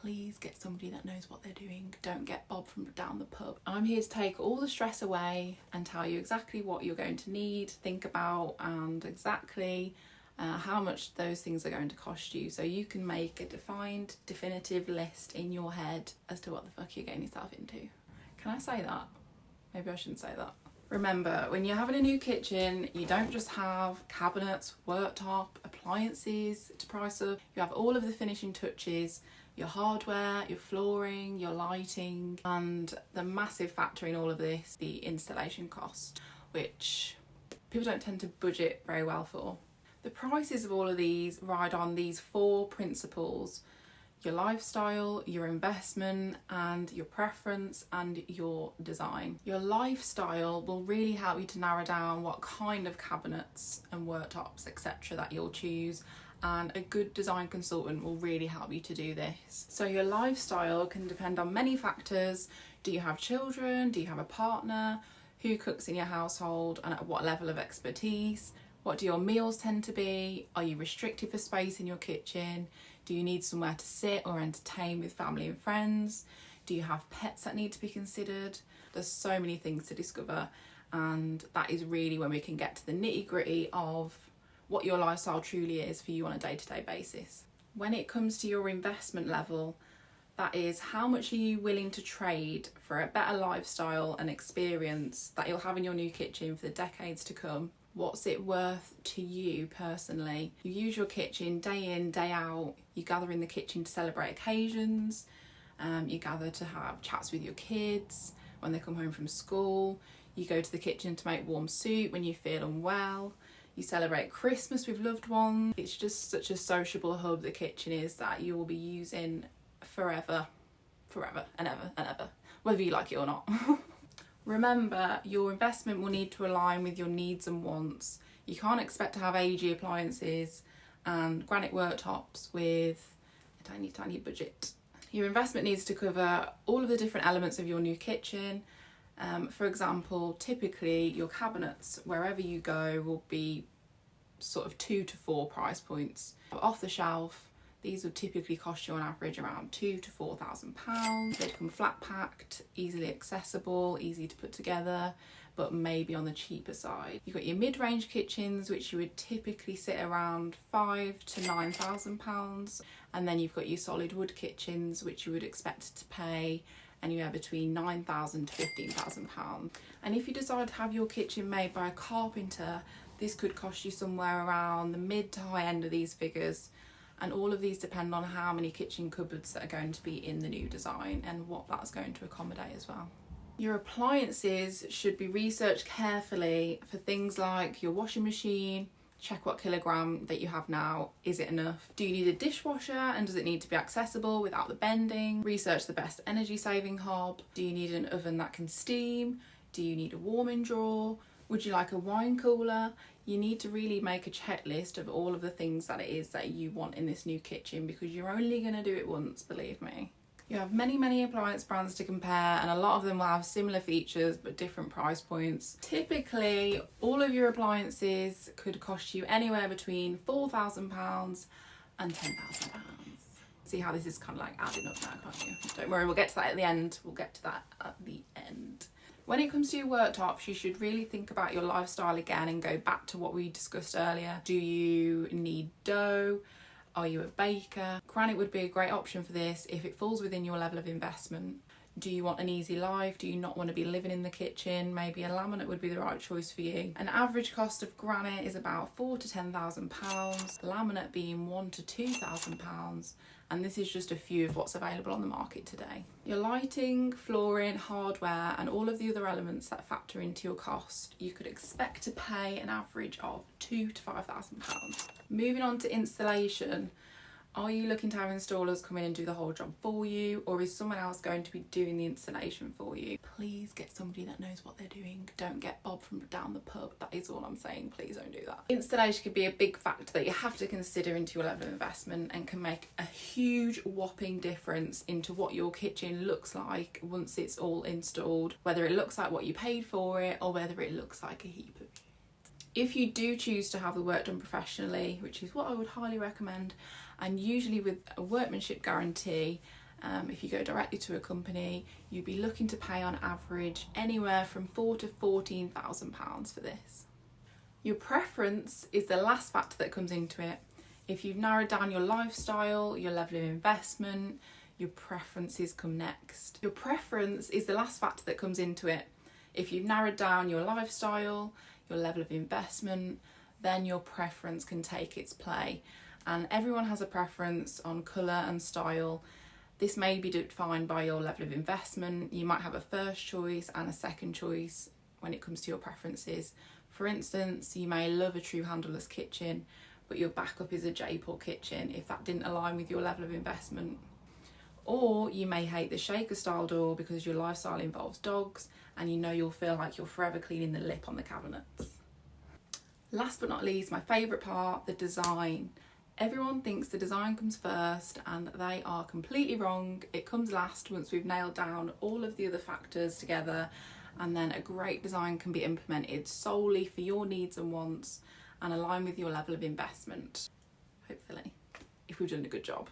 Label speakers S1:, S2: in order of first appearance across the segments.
S1: please get somebody that knows what they're doing. Don't get Bob from down the pub. I'm here to take all the stress away and tell you exactly what you're going to need, think about, and exactly how much those things are going to cost you, so you can make a defined, definitive list in your head as to what the fuck you're getting yourself into. Can I say that? Maybe I shouldn't say that. Remember, when you're having a new kitchen, you don't just have cabinets, worktop, appliances to price up. You have all of the finishing touches, your hardware, your flooring, your lighting, and the massive factor in all of this, the installation cost, which people don't tend to budget very well for. The prices of all of these ride on these 4 principles: your lifestyle, your investment, and your preference and your design. Your lifestyle will really help you to narrow down what kind of cabinets and worktops, etc. that you'll choose, and a good design consultant will really help you to do this. So your lifestyle can depend on many factors. Do you have children? Do you have a partner? Who cooks in your household and at what level of expertise? What do your meals tend to be? Are you restricted for space in your kitchen? Do you need somewhere to sit or entertain with family and friends? Do you have pets that need to be considered? There's so many things to discover, and that is really when we can get to the nitty-gritty of what your lifestyle truly is for you on a day-to-day basis. When it comes to your investment level, that is, how much are you willing to trade for a better lifestyle and experience that you'll have in your new kitchen for the decades to come? What's it worth to you personally? You use your kitchen day in, day out. You gather in the kitchen to celebrate occasions. You gather to have chats with your kids when they come home from school. You go to the kitchen to make warm soup when you feel unwell. You celebrate Christmas with loved ones. It's just such a sociable hub, the kitchen is, that you will be using forever and ever, whether you like it or not. Remember, your investment will need to align with your needs and wants. You can't expect to have agey appliances and granite worktops with a tiny budget. Your investment needs to cover all of the different elements of your new kitchen. For example, typically your cabinets, wherever you go, will be sort of 2 to 4 price points. Off the shelf, these would typically cost you on average around £2,000 to £4,000. They come flat packed, easily accessible, easy to put together, but maybe on the cheaper side. You've got your mid-range kitchens, which you would typically sit around £5,000 to £9,000, and then you've got your solid wood kitchens, which you would expect to pay anywhere between £9,000 to £15,000. And if you decide to have your kitchen made by a carpenter, this could cost you somewhere around the mid to high end of these figures. And all of these depend on how many kitchen cupboards that are going to be in the new design and what that's going to accommodate as well. Your appliances should be researched carefully for things like your washing machine. Check what kilogram that you have now. Is it enough? Do you need a dishwasher, and does it need to be accessible without the bending? Research the best energy saving hob. Do you need an oven that can steam? Do you need a warming drawer? Would you like a wine cooler? You need to really make a checklist of all of the things that it is that you want in this new kitchen, because you're only going to do it once, believe me. You have many appliance brands to compare, and a lot of them will have similar features but different price points. Typically, all of your appliances could cost you anywhere between £4,000 and £10,000. See how this is kind of like adding up now, can't you? Don't worry, we'll get to that at the end. When it comes to your worktops, you should really think about your lifestyle again and go back to what we discussed earlier. Do you need dough? Are you a baker? Granite would be a great option for this if it falls within your level of investment. Do you want an easy life? Do you not want to be living in the kitchen? Maybe a laminate would be the right choice for you. An average cost of granite is about £4,000 to £10,000, laminate being £1,000 to £2,000, and this is just a few of what's available on the market today. Your lighting, flooring, hardware, and all of the other elements that factor into your cost, you could expect to pay an average of £2,000 to £5,000. Moving on to installation. Are you looking to have installers come in and do the whole job for you, or is someone else going to be doing the installation for you? Please get somebody that knows what they're doing. Don't get Bob from down the pub. That is all I'm saying. Please don't do that. Installation could be a big factor that you have to consider into your level of investment, and can make a huge whopping difference into what your kitchen looks like once it's all installed, whether it looks like what you paid for it or whether it looks like a heap of shit. If you do choose to have the work done professionally, which is what I would highly recommend, and usually with a workmanship guarantee, If you go directly to a company, you'd be looking to pay on average anywhere from £4,000 to £14,000 for this. Your preference is the last factor that comes into it. If you've narrowed down your lifestyle, your level of investment, your preferences come next. Your preference is the last factor that comes into it. If you've narrowed down your lifestyle, your level of investment, then your preference can take its play. And everyone has a preference on colour and style. This may be defined by your level of investment. You might have a first choice and a second choice when it comes to your preferences. For instance, you may love a true handleless kitchen, but your backup is a J-port kitchen if that didn't align with your level of investment. Or you may hate the shaker style door because your lifestyle involves dogs and you know you'll feel like you're forever cleaning the lip on the cabinets. Last but not least, my favourite part, the design. Everyone thinks the design comes first and they are completely wrong. It comes last once we've nailed down all of the other factors together, and then a great design can be implemented solely for your needs and wants and align with your level of investment, hopefully, if we've done a good job.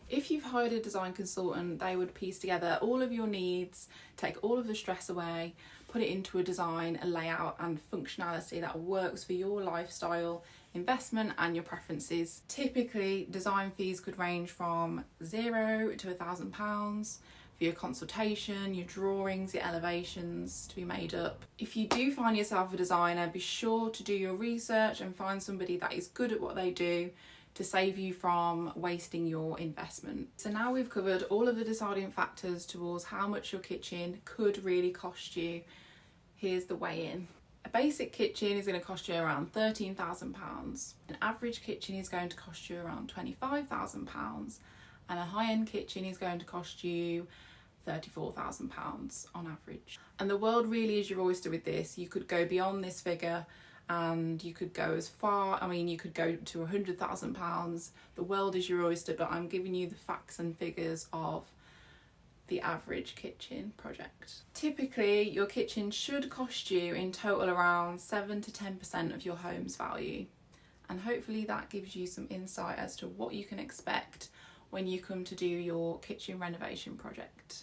S1: If you've hired a design consultant, they would piece together all of your needs, take all of the stress away, put it into a design, a layout and functionality that works for your lifestyle, investment and your preferences. Typically, design fees could range from £0 to £1,000 for your consultation, your drawings, your elevations to be made up. If you do find yourself a designer, be sure to do your research and find somebody that is good at what they do to save you from wasting your investment. So now we've covered all of the deciding factors towards how much your kitchen could really cost you. Here's the weigh-in. A basic kitchen is going to cost you around £13,000. An average kitchen is going to cost you around £25,000, and a high-end kitchen is going to cost you £34,000 on average. And the world really is your oyster with this. You could go beyond this figure and you could go as far, you could go to £100,000. The world is your oyster, but I'm giving you the facts and figures of the average kitchen project. Typically, your kitchen should cost you in total around 7 to 10% of your home's value. And hopefully that gives you some insight as to what you can expect when you come to do your kitchen renovation project.